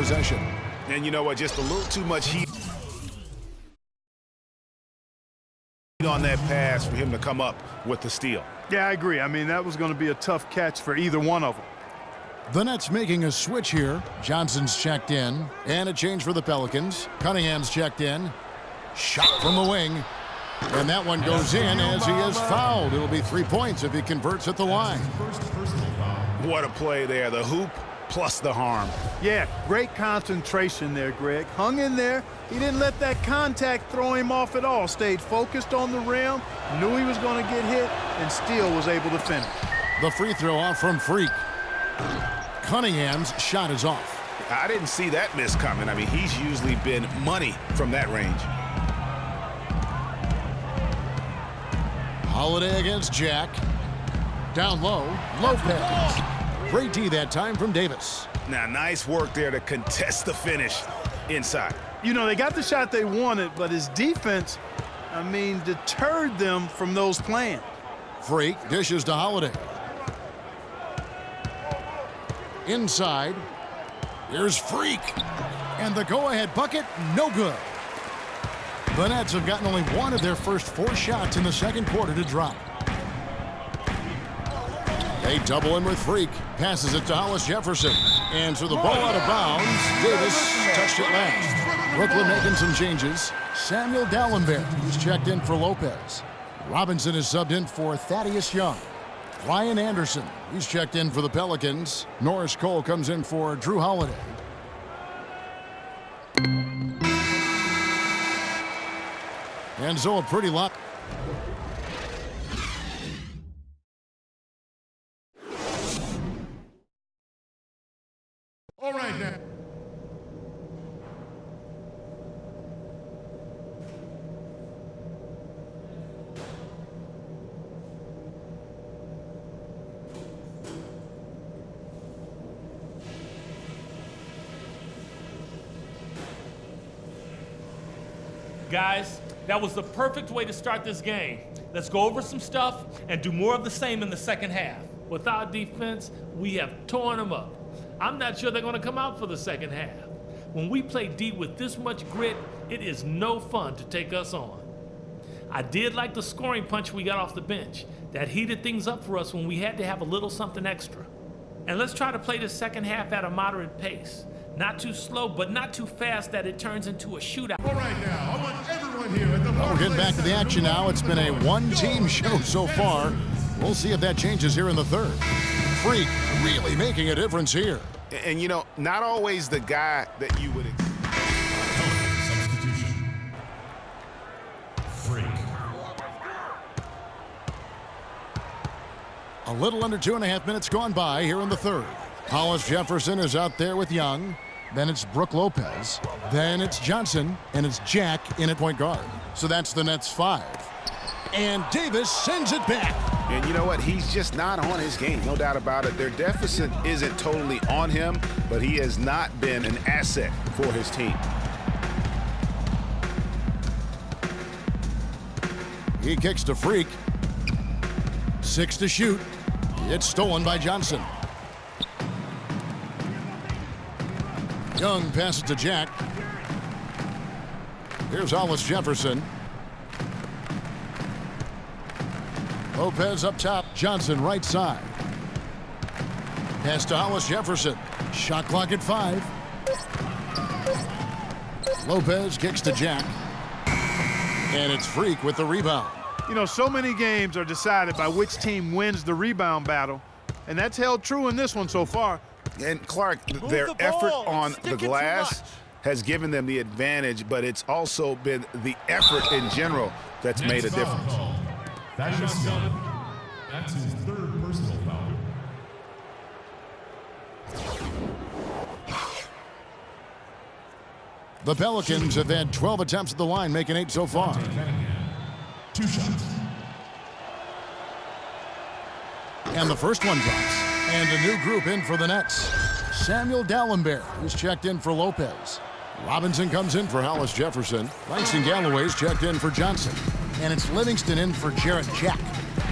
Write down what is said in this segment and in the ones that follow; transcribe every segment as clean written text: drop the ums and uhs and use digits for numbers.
possession. And you know what? Just a little too much heat on that pass for him to come up with the steal. Yeah, I agree. I mean, that was going to be a tough catch for either one of them. The Nets making a switch here. Johnson's checked in. And a change for the Pelicans. Cunningham's checked in. Shot from the wing. And that one goes in as he is fouled. It'll be 3 points if he converts at the line. What a play there. The hoop plus the harm. Yeah, great concentration there, Greg. Hung in there. He didn't let that contact throw him off at all. Stayed focused on the rim, knew he was going to get hit, and still was able to finish. The free throw off from Freak. Cunningham's shot is off. I didn't see that miss coming. I mean, he's usually been money from that range. Holiday against Jack. Down low, Lopez. Great D that time from Davis. Now, nice work there to contest the finish inside. You know, they got the shot they wanted, but his defense, I mean, deterred them from those plans. Freak dishes to Holiday. Inside. Here's Freak. And the go-ahead bucket, no good. The Nets have gotten only one of their first 4 shots in the second quarter to drop. They double him with Freak. Passes it to Hollis Jefferson. And so the ball out of bounds. Davis touched it last. Brooklyn making some changes. Samuel Dallenberg is checked in for Lopez. Robinson is subbed in for Thaddeus Young. Ryan Anderson, he's checked in for the Pelicans. Norris Cole comes in for Drew Holiday. And so a pretty lot. All right now. Guys, that was the perfect way to start this game. Let's go over some stuff and do more of the same in the second half. With our defense, we have torn them up. I'm not sure they're going to come out for the second half. When we play D with this much grit, it is no fun to take us on. I did like the scoring punch we got off the bench. That heated things up for us when we had to have a little something extra. And let's try to play the second half at a moderate pace. Not too slow, but not too fast that it turns into a shootout. All right now, I want everyone here at the We're getting back to the action now. It's been a one-team show so far. We'll see if that changes here in the third. Freak really making a difference here. And, you know, not always the guy that you would expect. Substitution. Freak. A little under 2.5 minutes gone by here in the third. Hollis Jefferson is out there with Young. Then it's Brook Lopez. Then it's Johnson. And it's Jack in at point guard. So that's the Nets 5. And Davis sends it back. And you know what? He's just not on his game. No doubt about it. Their deficit isn't totally on him, but he has not been an asset for his team. He kicks to Freak. 6 to shoot. It's stolen by Johnson. Young passes to Jack. Here's Hollis Jefferson. Lopez up top. Johnson right side. Pass to Hollis Jefferson. Shot clock at 5. Lopez kicks to Jack. And it's Freak with the rebound. You know, so many games are decided by which team wins the rebound battle, and that's held true in this one so far. And Clark, their effort on the glass has given them the advantage, but it's also been the effort in general that's made a difference. That's his third personal foul. The Pelicans have had 12 attempts at the line, making 8 so far. 2 shots. And the first one drops. And a new group in for the Nets. Samuel Dallenberg is checked in for Lopez. Robinson comes in for Hollis Jefferson. Langston Galloway's checked in for Johnson. And it's Livingston in for Jarrett Jack.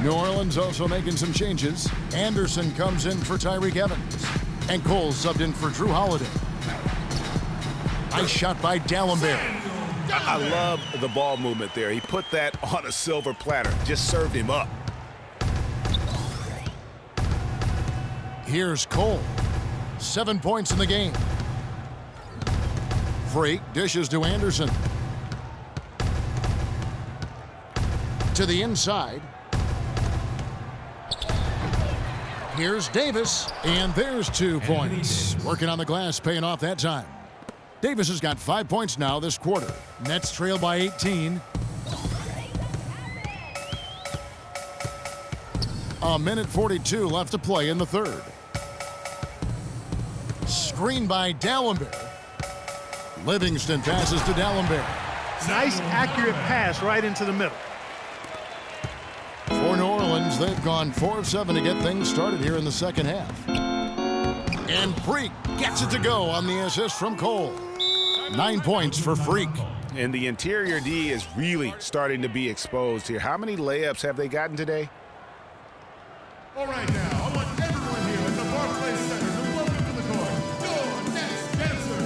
New Orleans also making some changes. Anderson comes in for Tyreke Evans. And Cole subbed in for Drew Holiday. Nice shot by Dallenberg. I love the ball movement there. He put that on a silver platter. Just served him up. Here's Cole. 7 points in the game. Freak dishes to Anderson. To the inside. Here's Davis, and there's 2 points. Working on the glass, paying off that time. Davis has got 5 points now this quarter. Nets trail by 18. A minute 42 left to play in the third. Screen by Dallenberg. Livingston passes to Dallenberg. Nice, accurate pass right into the middle. For New Orleans, they've gone 4 of 7 to get things started here in the second half. And Freak gets it to go on the assist from Cole. 9 points for Freak. And the interior D is really starting to be exposed here. How many layups have they gotten today? All right, now, I want everyone here at the Barclays Center to welcome to the court your next dancers.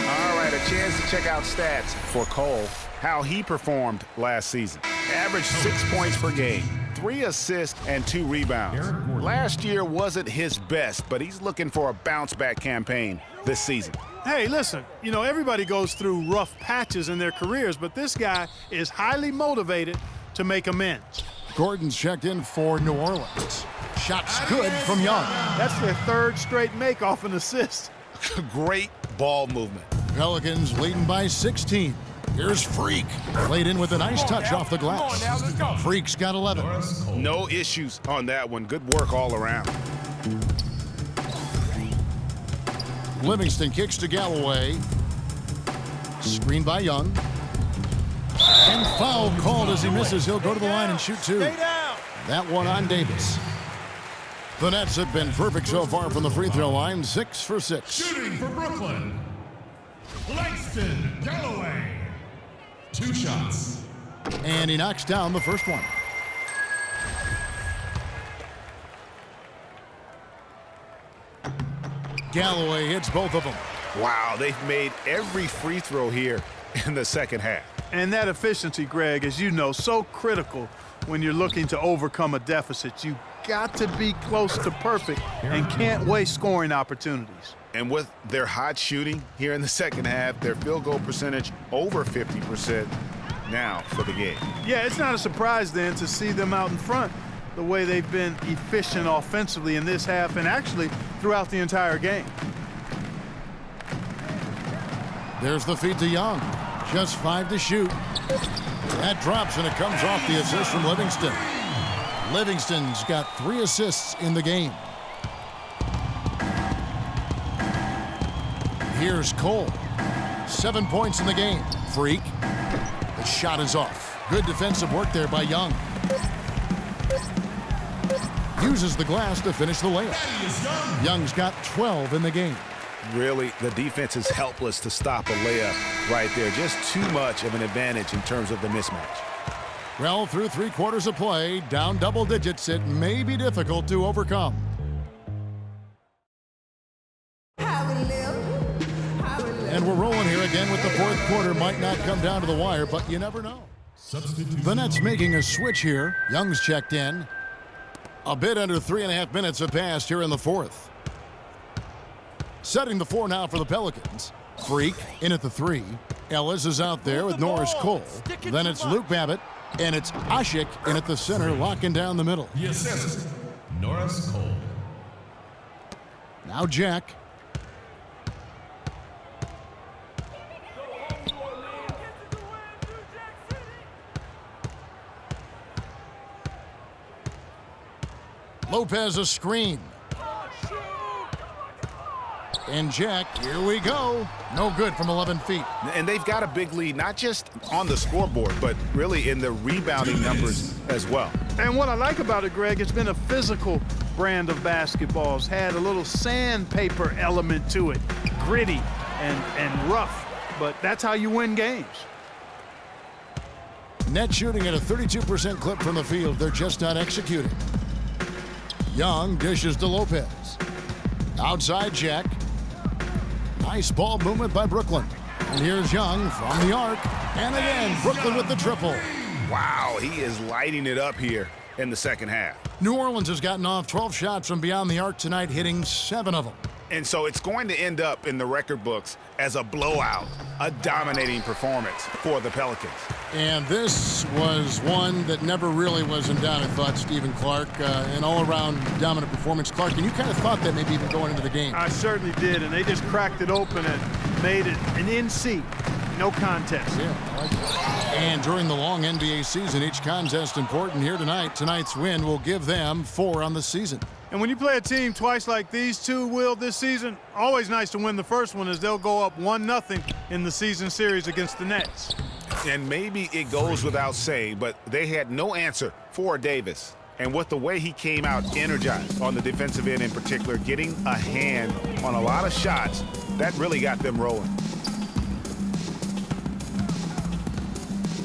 All right, a chance to check out stats for Cole, how he performed last season. Averaged 6 points per game, 3 assists, and 2 rebounds. Last year wasn't his best, but he's looking for a bounce-back campaign this season. Hey, listen, you know, everybody goes through rough patches in their careers, but this guy is highly motivated to make amends. Gordon's checked in for New Orleans. Shot's good from Young. That's their 3rd straight make off an assist. Great ball movement. Pelicans leading by 16. Here's Freak. Laid in with a nice touch off the glass. Freak's got 11. No issues on that one. Good work all around. Livingston kicks to Galloway. Screen by Young. And foul called as he misses. He'll go to the line and shoot 2. That one on Davis. The Nets have been perfect so far from the free throw line. 6 for 6. Shooting for Brooklyn, Langston Galloway. 2 shots. And he knocks down the first one. Galloway hits both of them. Wow, they've made every free throw here in the second half. And that efficiency, Greg, as you know, so critical when you're looking to overcome a deficit. You got to be close to perfect and can't waste scoring opportunities. And with their hot shooting here in the second half, their field goal percentage over 50% now for the game. Yeah, it's not a surprise then to see them out in front the way they've been efficient offensively in this half and actually throughout the entire game. There's the feed to Young. Just 5 to shoot. That drops and it comes off the assist from Livingston. Livingston's got 3 assists in the game. Here's Cole. 7 points in the game. Freak. The shot is off. Good defensive work there by Young. Uses the glass to finish the layup. Young's got 12 in the game. Really, the defense is helpless to stop a layup right there. Just too much of an advantage in terms of the mismatch. Well, through 3 quarters of play, down double digits, it may be difficult to overcome. And we're rolling here again with the 4th quarter. Might not come down to the wire, but you never know. The Nets making a switch here. Young's checked in. A bit under 3.5 minutes have passed here in the 4th. Setting the floor now for the Pelicans. Freak in at the 3. Ellis is out there with Norris Cole. Then it's Luke Babbitt, and it's Asik in at the center, locking down the middle. The assist, Norris Cole. Now Jack. Lopez a screen. And Jack, here we go. No good from 11 feet. And they've got a big lead, not just on the scoreboard, but really in the rebounding numbers as well. And what I like about it, Greg, it's been a physical brand of basketball. It's had a little sandpaper element to it. Gritty and rough, but that's how you win games. Net shooting at a 32% clip from the field. They're just not executing. Young dishes to Lopez. Outside check. Nice ball movement by Brooklyn. And here's Young from the arc. And again, Brooklyn with the triple. Wow, he is lighting it up here in the second half. New Orleans has gotten off 12 shots from beyond the arc tonight, hitting 7 of them. And so it's going to end up in the record books as a blowout, a dominating performance for the Pelicans. And this was one that never really was in doubt, I thought, Stephen Clark. An all-around dominant performance. Clark, and you kind of thought that maybe even going into the game. I certainly did, and they just cracked it open and made it an in-seat. No contest. Yeah, I like that. And during the long NBA season, each contest important. Here tonight. Tonight's win will give them 4 on the season. And when you play a team twice like these two will this season, always nice to win the first one as they'll go up 1-0 in the season series against the Nets. And maybe it goes without saying, but they had no answer for Davis. And with the way he came out energized on the defensive end in particular, getting a hand on a lot of shots, that really got them rolling.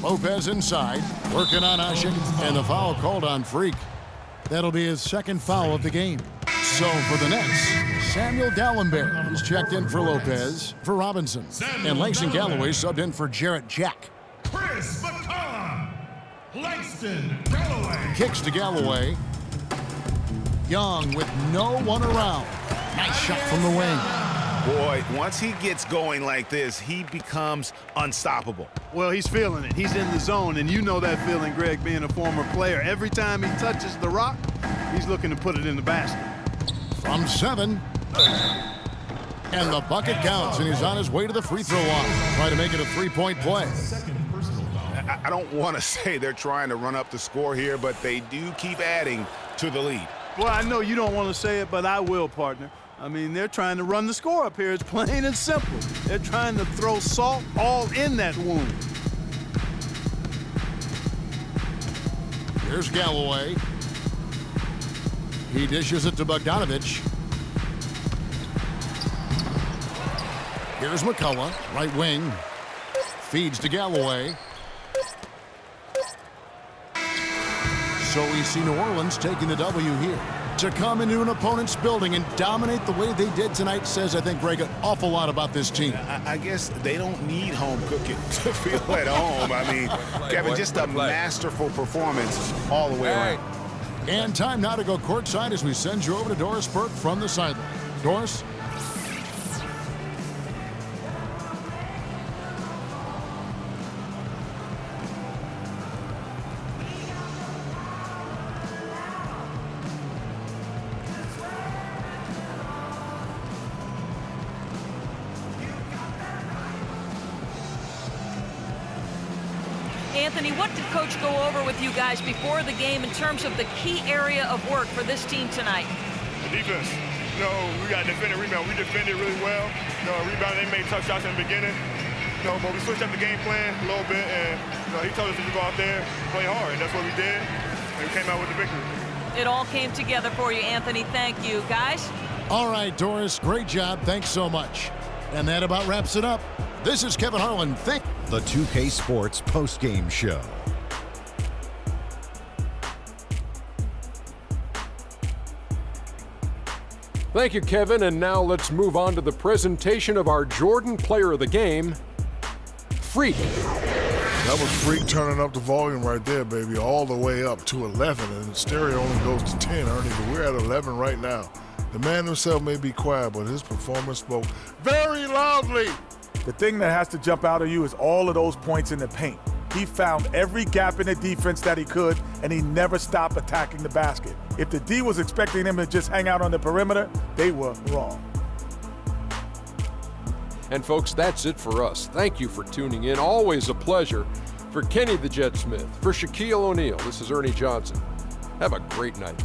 Lopez inside, working on Ashik, and the foul called on Freak. That'll be his second foul of the game. So for the Nets, Samuel Dalembert is checked in for Lopez, for Robinson, and Langston Galloway subbed in for Jarrett Jack. Chris McCollum. Langston Galloway. Kicks to Galloway. Young with no one around. Nice shot from the wing. Boy, once he gets going like this, he becomes unstoppable. Well, he's feeling it. He's in the zone, and you know that feeling, Greg, being a former player. Every time he touches the rock, he's looking to put it in the basket. From 7. And the bucket counts, and he's on his way to the free throw line. Try to make it a 3-point play. I don't want to say they're trying to run up the score here, but they do keep adding to the lead. Well, I know you don't want to say it, but I will, partner. I mean, they're trying to run the score up here. It's plain and simple. They're trying to throw salt all in that wound. Here's Galloway. He dishes it to Bogdanovich. Here's McCullough, right wing. Feeds to Galloway. So we see New Orleans taking the W here. To come into an opponent's building and dominate the way they did tonight says, I think, Greg, an awful lot about this team. I guess they don't need home cooking to feel at home. I mean, Kevin, just a masterful performance all the way around. And time now to go courtside as we send you over to Doris Burke from the sideline. Doris? Anthony, what did Coach go over with you guys before the game in terms of the key area of work for this team tonight? The defense. You know, we got defended rebound. We defended really well. You know, rebounding, they made tough shots in the beginning. You know, but we switched up the game plan a little bit, and you know, he told us to go out there, play hard, and that's what we did. And we came out with the victory. It all came together for you, Anthony. Thank you, guys. All right, Doris, great job. Thanks so much. And that about wraps it up. This is Kevin Harlan. The 2K Sports postgame show. Thank you, Kevin. And now let's move on to the presentation of our Jordan Player of the Game, Freak. That was Freak turning up the volume right there, baby, all the way up to 11. And the stereo only goes to 10, Ernie, but we're at 11 right now. The man himself may be quiet, but his performance spoke very loudly. The thing that has to jump out of you is all of those points in the paint. He found every gap in the defense that he could, and he never stopped attacking the basket. If the D was expecting him to just hang out on the perimeter, they were wrong. And folks, that's it for us. Thank you for tuning in. Always a pleasure. For Kenny the Jet Smith, for Shaquille O'Neal, this is Ernie Johnson. Have a great night.